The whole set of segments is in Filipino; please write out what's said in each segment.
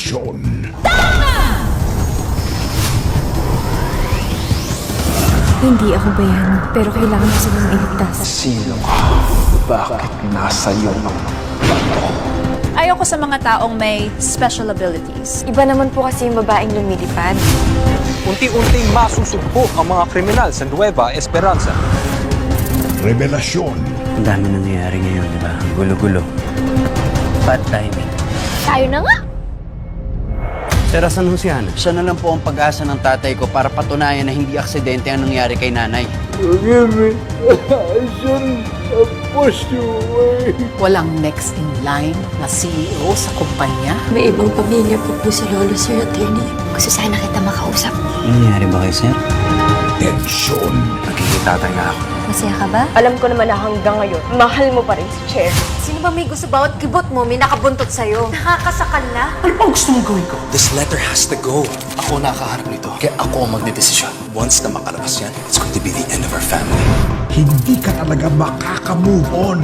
Revelasyon. Hindi ako bayani, pero kailangan ko silang iligtas. Sino ka? Bakit nasa iyo ang bato? Ayoko sa mga taong may special abilities. Iba naman po kasi yung babaeng lumilipad. Unti-unting masusugpo ang mga kriminal sa Nueva Esperanza. Revelasyon. Ang dami nangyayari ngayon, di ba? Ang gulo-gulo. Bad timing. Tayo na nga! Sir, asan ho si Ana? Siya na lang po ang pag-asa ng tatay ko para patunayan na hindi aksidente ang nangyari kay nanay. Walang next in line na CEO sa kumpanya. May ibang pamilya po si Lolo, Sir Attorney. Gusto sana kita makausap. Ano nangyari ba kay Sir? Tensyon. Nagkikitatay na ako. Masaya ka ba? Alam ko naman na hanggang ngayon, mahal mo pa rin si Chair. Sino ba may gusto bawat kibot mo, may nakabuntot sa'yo? Nakakasakal na? Ano bang gusto mong gawin ko? This letter has to go. Ako nakakaharap nito. Kaya ako ang magdedesisyon. Once na makalabas yan, it's going to be the end of our family. Hindi ka talaga makaka-move on.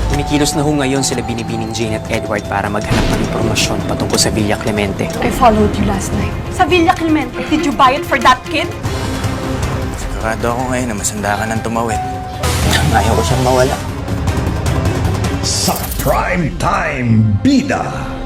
Tumikilos na ho ngayon sila Binibining Jane at Edward para maghanap ng impormasyon patungkol sa Villa Clemente. I followed you last night. Sa Villa Clemente, did you buy it for that kid? Sigurado ako ngayon na masanda ka ng tumawid. Ayaw ko siyang mawala. Sa Primetime Bida.